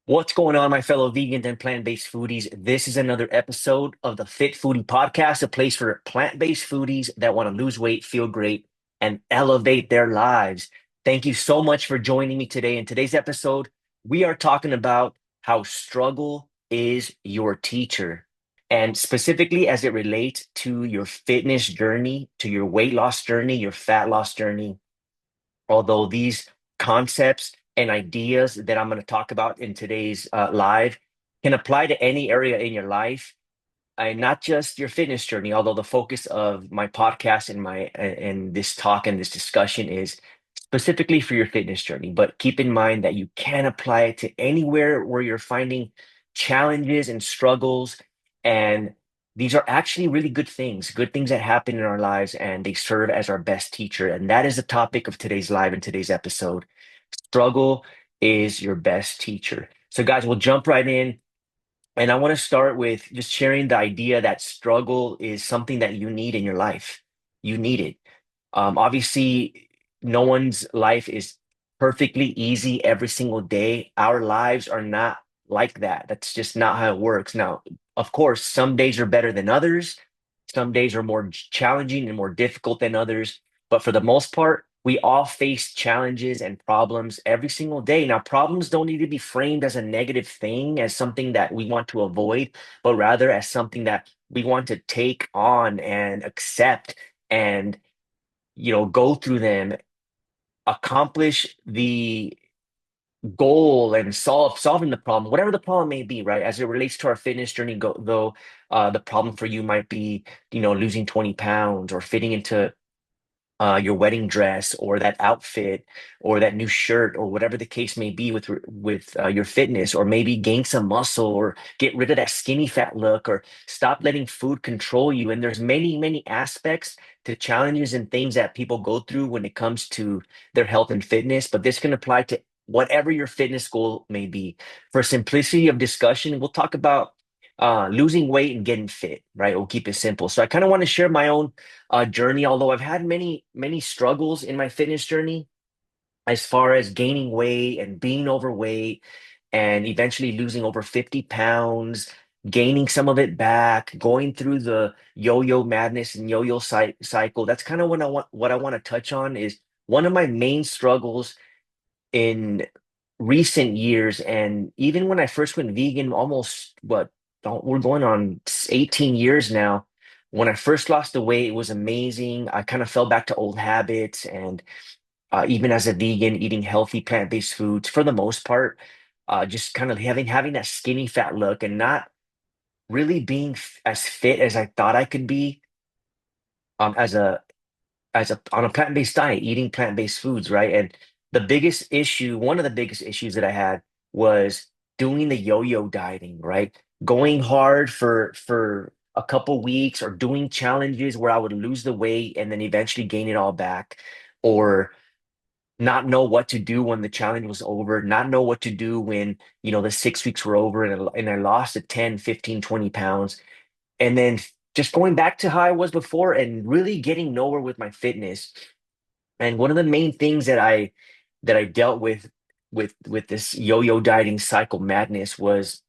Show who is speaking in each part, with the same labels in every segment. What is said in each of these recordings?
Speaker 1: What's going on, my fellow vegans and plant-based foodies? This is another episode of the Fit Foodie Podcast, a place for plant-based foodies that want to lose weight, feel great, and elevate their lives. Thank you so much for joining me today. In today's episode, we are talking about how struggle is your teacher, and specifically as it relates to your fitness journey, to your weight loss journey, your fat loss journey. Although these concepts and ideas that I'm going to talk about in today's live can apply to any area in your life, and not just your fitness journey. Although the focus of my podcast and my and this talk and this discussion is specifically for your fitness journey, but keep in mind that you can apply it to anywhere where you're finding challenges and struggles. And these are actually really good things that happen in our lives, and they serve as our best teacher. And that is the topic of today's live and today's episode. Struggle is your best teacher. So, guys, we'll jump right in. And I want to start with just sharing the idea that struggle is something that you need in your life. You need it. Obviously, no one's life is perfectly easy every single day. Our lives are not like that. That's just not how it works. Now, of course, some days are better than others. Some days are more challenging and more difficult than others. But for the most part, we all face challenges and problems every single day. Now, problems don't need to be framed as a negative thing, as something that we want to avoid, but rather as something that we want to take on and accept and go through them, accomplish the goal and solving the problem, whatever the problem may be, right? As it relates to our fitness journey, though, the problem for you might be, losing 20 pounds or fitting into your wedding dress or that outfit or that new shirt or whatever the case may be with your fitness, or maybe gain some muscle or get rid of that skinny fat look or stop letting food control you. And there's many aspects to challenges and things that people go through when it comes to their health and fitness, but this can apply to whatever your fitness goal may be. For simplicity of discussion, we'll talk about losing weight and getting fit, right? We'll keep it simple. So I kind of want to share my own journey, although I've had many struggles in my fitness journey as far as gaining weight and being overweight and eventually losing over 50 pounds, gaining some of it back, going through the yo-yo madness and yo-yo cycle. That's kind of what I want to touch on is one of my main struggles in recent years. And even when I first went vegan, almost we're going on 18 years now. When I first lost the weight, it was amazing. I kind of fell back to old habits. And even as a vegan, eating healthy plant-based foods for the most part, just kind of having that skinny fat look and not really being as fit as I thought I could be, as a on a plant-based diet, eating plant-based foods, right? And one of the biggest issues that I had was doing the yo-yo dieting, right? Going hard for a couple weeks or doing challenges where I would lose the weight and then eventually gain it all back, or not know what to do when the challenge was over, not know what to do when, the 6 weeks were over and I lost the 10, 15, 20 pounds, and then just going back to how I was before and really getting nowhere with my fitness. And one of the main things that I dealt with this yo-yo dieting cycle madness was,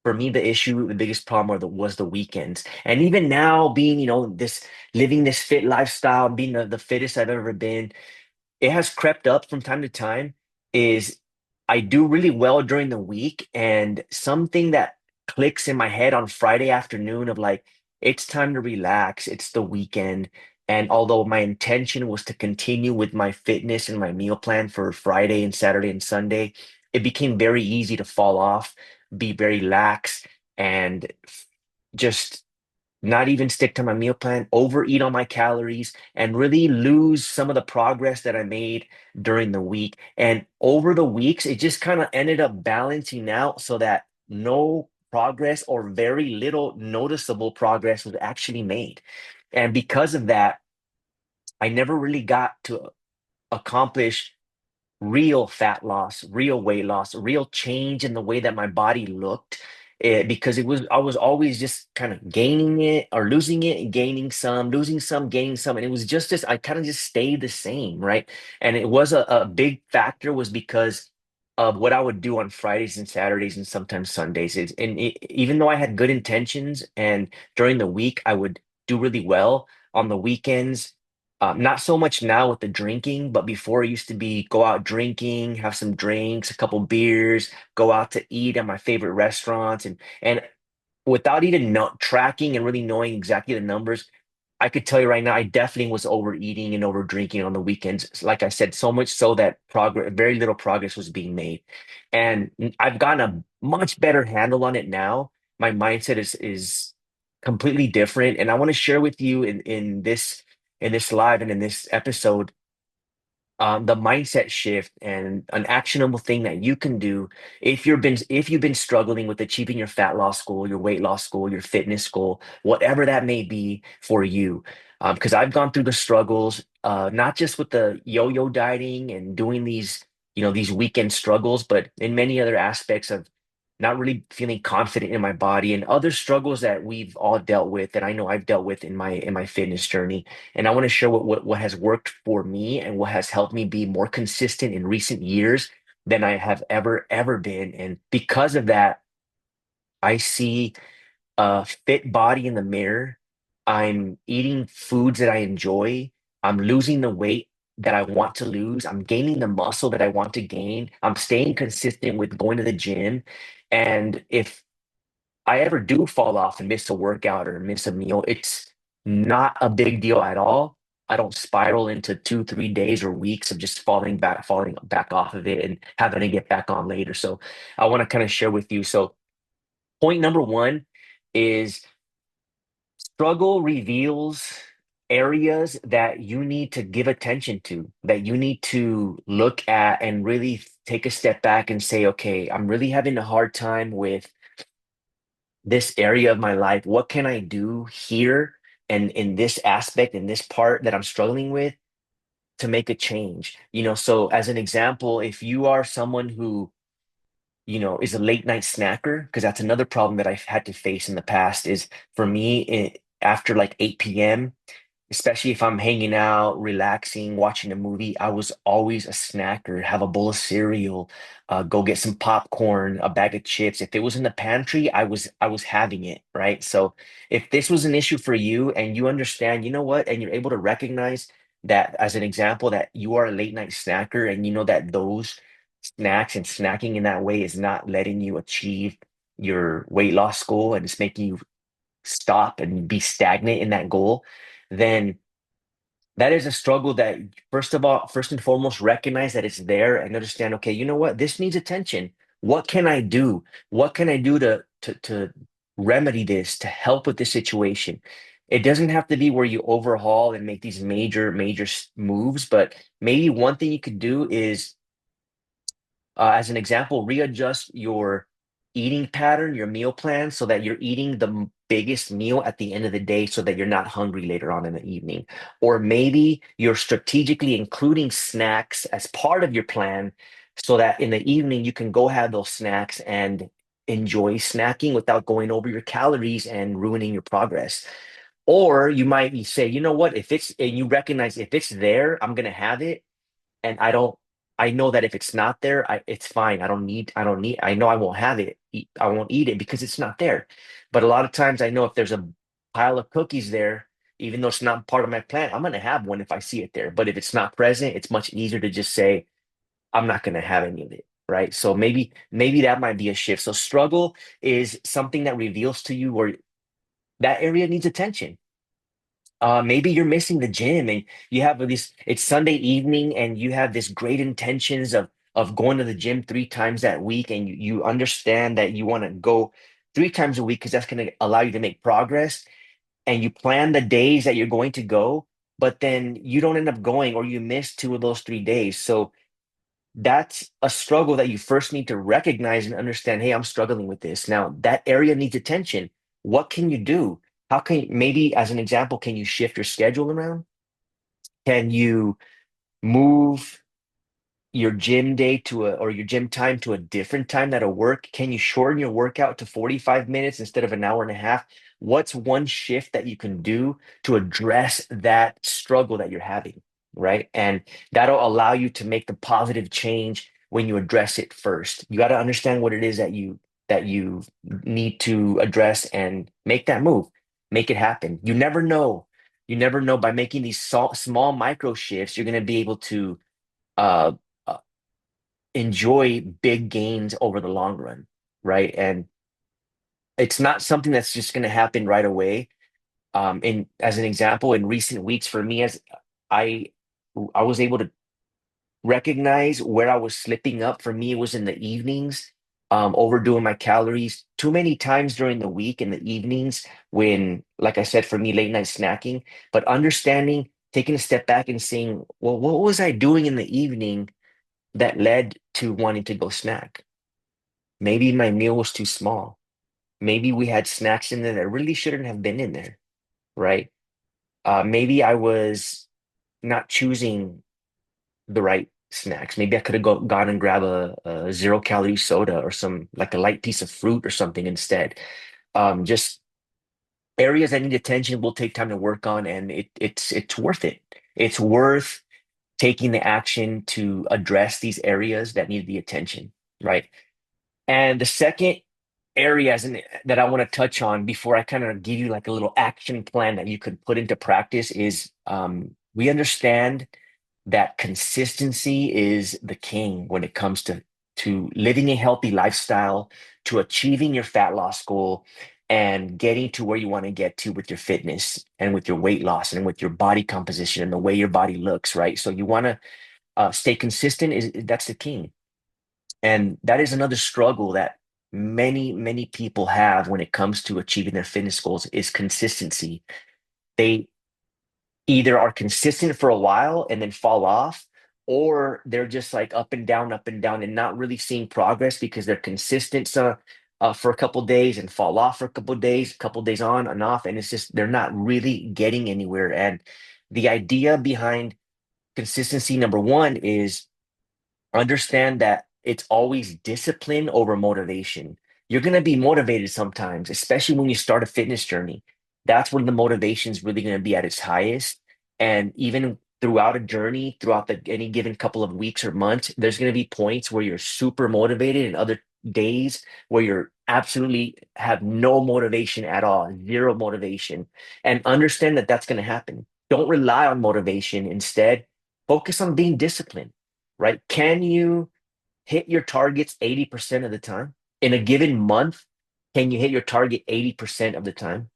Speaker 1: for me, the biggest problem was the weekends. And even now, being, this living this fit lifestyle, being the fittest I've ever been, it has crept up from time to time. Is I do really well during the week, and something that clicks in my head on Friday afternoon of like, it's time to relax, it's the weekend. And although my intention was to continue with my fitness and my meal plan for Friday and Saturday and Sunday, it became very easy to fall off, be very lax, and just not even stick to my meal plan, overeat on my calories, and really lose some of the progress that I made during the week. And over the weeks, it just kind of ended up balancing out so that no progress or very little noticeable progress was actually made. And because of that, I never really got to accomplish real fat loss, real weight loss, real change in the way that my body looked. Because I was always just kind of gaining it or losing it and gaining some, losing some, gaining some. And it was just I kind of just stayed the same, right? And it was a big factor was because of what I would do on Fridays and Saturdays and sometimes Sundays. Even though I had good intentions and during the week I would do really well on the weekends, not so much now with the drinking, but before it used to be go out drinking, have some drinks, a couple beers, go out to eat at my favorite restaurants, and without even tracking and really knowing exactly the numbers, I could tell you right now, I definitely was overeating and over drinking on the weekends. Like I said, so much so that progress, very little progress was being made. And I've gotten a much better handle on it now. My mindset is completely different. And I want to share with you in this live and in this episode the mindset shift and an actionable thing that you can do if you've been struggling with achieving your fat loss goal, your weight loss goal, your fitness goal, whatever that may be for you. Because I've gone through the struggles, not just with the yo-yo dieting and doing these, these weekend struggles, but in many other aspects of not really feeling confident in my body and other struggles that we've all dealt with, that I know I've dealt with in my fitness journey. And I want to share what has worked for me and what has helped me be more consistent in recent years than I have ever been. And because of that, I see a fit body in the mirror. I'm eating foods that I enjoy. I'm losing the weight that I want to lose. I'm gaining the muscle that I want to gain. I'm staying consistent with going to the gym. And if I ever do fall off and miss a workout or miss a meal, it's not a big deal at all. I don't spiral into 2, 3 days or weeks of just falling back off of it and having to get back on later. So I want to kind of share with you. So point number one is struggle reveals areas that you need to give attention to, that you need to look at and really take a step back and say, okay, I'm really having a hard time with this area of my life. What can I do here and in this aspect, in this part that I'm struggling with to make a change? So as an example, if you are someone who, is a late night snacker, because that's another problem that I've had to face in the past, is for me, after like 8 p.m., especially if I'm hanging out, relaxing, watching a movie, I was always a snacker, have a bowl of cereal, go get some popcorn, a bag of chips. If it was in the pantry, I was having it, right? So if this was an issue for you and you understand, you know what, and you're able to recognize that as an example that you are a late night snacker and you know that those snacks and snacking in that way is not letting you achieve your weight loss goal and it's making you stop and be stagnant in that goal, then that is a struggle that first and foremost, recognize that it's there and understand, okay, you know what? This needs attention. What can I do? What can I do to remedy this, to help with this situation? It doesn't have to be where you overhaul and make these major moves, but maybe one thing you could do is as an example, readjust your eating pattern, your meal plan, so that you're eating the biggest meal at the end of the day so that you're not hungry later on in the evening. Or maybe you're strategically including snacks as part of your plan so that in the evening you can go have those snacks and enjoy snacking without going over your calories and ruining your progress. Or you might say, you know what, if it's, and you recognize if it's there, I'm going to have it and I know that if it's not there, it's fine. I know I won't have it. I won't eat it because it's not there. But a lot of times I know if there's a pile of cookies there, even though it's not part of my plan, I'm going to have one if I see it there. But if it's not present, it's much easier to just say, I'm not going to have any of it. Right. So maybe that might be a shift. So struggle is something that reveals to you where that area needs attention. Maybe you're missing the gym and you have this, it's Sunday evening and you have this great intentions of going to the gym 3 times that week and you understand that you want to go 3 times a week because that's going to allow you to make progress and you plan the days that you're going to go, but then you don't end up going or you miss 2 of those 3 days. So that's a struggle that you first need to recognize and understand, hey, I'm struggling with this. Now, that area needs attention. What can you do? How can maybe as an example, can you shift your schedule around? Can you move your gym day or your gym time to a different time that'll work? Can you shorten your workout to 45 minutes instead of an hour and a half? What's one shift that you can do to address that struggle that you're having, right? And that'll allow you to make the positive change when you address it first. You got to understand what it is that you need to address and make that move, make it happen. You never know. You never know by making these small micro shifts, you're going to be able to uh, uh, enjoy big gains over the long run, right? And it's not something that's just going to happen right away. In as an example, in recent weeks for me, as I I was able to recognize where I was slipping up. For me, it was in the evenings, overdoing my calories too many times during the week in the evenings when, like I said, for me, late night snacking, but understanding, taking a step back and saying, well, what was I doing in the evening that led to wanting to go snack? Maybe my meal was too small. Maybe we had snacks in there that really shouldn't have been in there, right? Maybe I was not choosing the right snacks. Maybe I could have gone and grab a 0 calorie soda or some like a light piece of fruit or something instead. Just areas that need attention will take time to work on, and it's worth it. It's worth taking the action to address these areas that need the attention, right? And the second areas that I want to touch on before I kind of give you like a little action plan that you could put into practice is we understand that consistency is the king when it comes to living a healthy lifestyle, to achieving your fat loss goal, and getting to where you want to get to with your fitness and with your weight loss and with your body composition and the way your body looks, right? So you want to stay consistent. Is That's the king, and that is another struggle that many people have when it comes to achieving their fitness goals is consistency. They either are consistent for a while and then fall off, or they're just like up and down, and not really seeing progress because they're consistent for a couple days and fall off for a couple days on and off, and it's just they're not really getting anywhere. And the idea behind consistency, number one, is understand that it's always discipline over motivation. You're going to be motivated sometimes, especially when you start a fitness journey. That's when the motivation is really going to be at its highest. And even throughout a journey, throughout any given couple of weeks or months, there's going to be points where you're super motivated and other days where you're absolutely have no motivation at all, zero motivation. And understand that that's going to happen. Don't rely on motivation. Instead, focus on being disciplined, right? Can you hit your targets 80% of the time? In a given month, can you hit your target 80% of the time?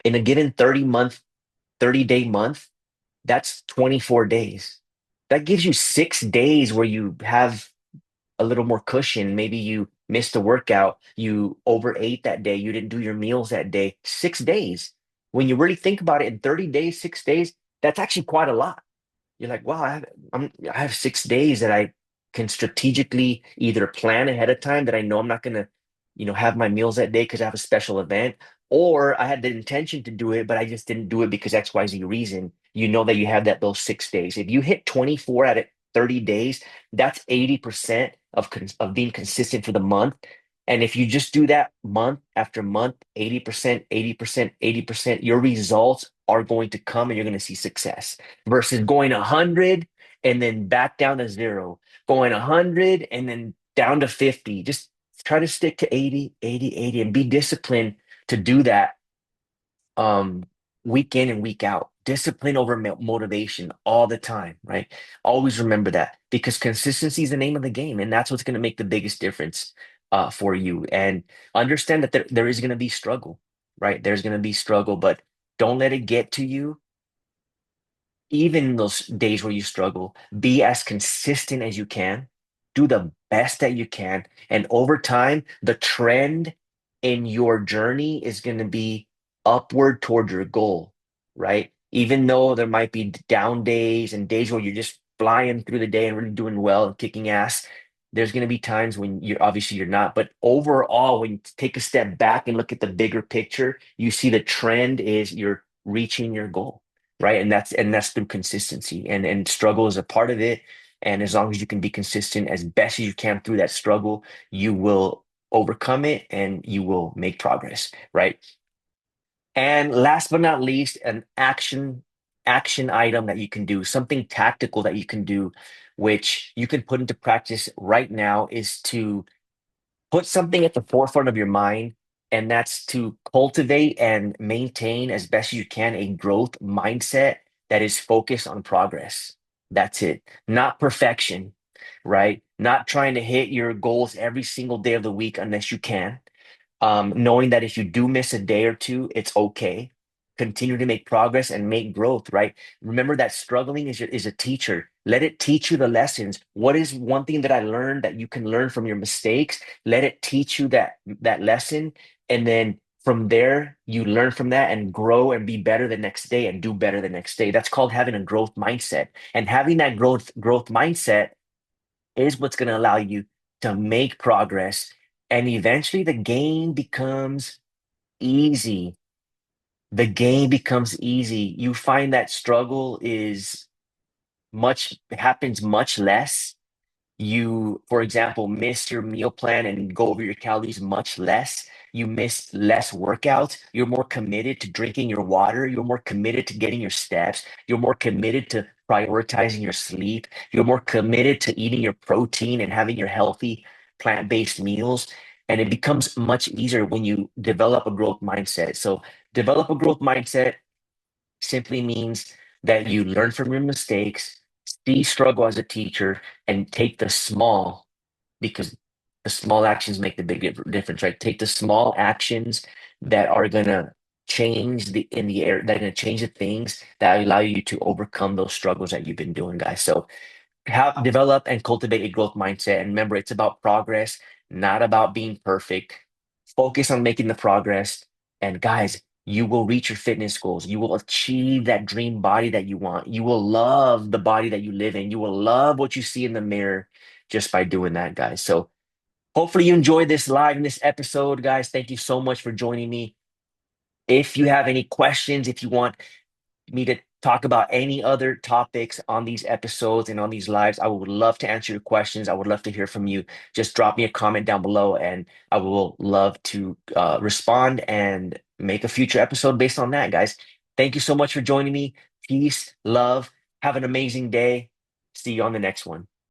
Speaker 1: In a given 30-day month, that's 24 days. That gives you 6 days where you have a little more cushion. Maybe you missed a workout, you overate that day, you didn't do your meals that day. 6 days. When you really think about it, in 30 days, 6 days, that's actually quite a lot. You're like, wow, I have 6 days that I can strategically either plan ahead of time that I know I'm not gonna, have my meals that day because I have a special event, or I had the intention to do it, but I just didn't do it because XYZ reason. You know that you have those 6 days. If you hit 24 out of 30 days, that's 80% of being consistent for the month. And if you just do that month after month, 80%, 80%, 80%, your results are going to come and you're going to see success versus going 100 and then back down to zero, going 100 and then down to 50. Just try to stick to 80, 80, 80, and be disciplined to do that um, week in and week out. Discipline over motivation all the time, right? Always remember that because consistency is the name of the game, and that's what's going to make the biggest difference for you. And understand that there is going to be struggle, right? There's going to be struggle, but don't let it get to you. Even in those days where you struggle, be as consistent as you can, do the best that you can, and over time, the trend in your journey is going to be upward toward your goal, right? Even though there might be down days and days where you're just flying through the day and really doing well and kicking ass, there's going to be times when you're not. But overall, when you take a step back and look at the bigger picture, you see the trend is you're reaching your goal, right? And that's through consistency, and struggle is a part of it. And as long as you can be consistent as best as you can through that struggle, you will overcome it and you will make progress, right? And last but not least, an action. action item that you can do, something tactical that you can do, which you can put into practice right now, is to put something at the forefront of your mind, and that's to cultivate and maintain as best you can a growth mindset that is focused on progress. That's it, not perfection, right? Not trying to hit your goals every single day of the week unless you can, knowing that if you do miss a day or two, it's okay. Continue to make progress and make growth, right? Remember that struggling is a teacher. Let it teach you the lessons. What is one thing that I learned that you can learn from your mistakes? Let it teach you that lesson. And then from there, you learn from that and grow and be better the next day and do better the next day. That's called having a growth mindset. And having that growth mindset is what's going to allow you to make progress. And eventually the game becomes easy. The game becomes easy. You find that struggle is happens much less. You, for example, miss your meal plan and go over your calories much less. You miss less workouts. You're more committed to drinking your water. You're more committed to getting your steps. You're more committed to prioritizing your sleep. You're more committed to eating your protein and having your healthy plant-based meals. And it becomes much easier when you develop a growth mindset. So, develop a growth mindset simply means that you learn from your mistakes, see struggle as a teacher, and take the small, because the small actions make the big difference, right? Take the small actions that are gonna change the in the air, that are gonna change the things that allow you to overcome those struggles that you've been doing, guys. So have develop and cultivate a growth mindset. And remember, it's about progress, not about being perfect. Focus on making the progress. And guys, you will reach your fitness goals. You will achieve that dream body that you want. You will love the body that you live in. You will love what you see in the mirror just by doing that, guys. So hopefully you enjoyed this live in this episode, guys. Thank you so much for joining me. If you have any questions, if you want me to talk about any other topics on these episodes and on these lives, I would love to answer your questions. I would love to hear from you. Just drop me a comment down below, and I will love to respond and make a future episode based on that, guys. Thank you so much for joining me. Peace, love. Have an amazing day. See you on the next one.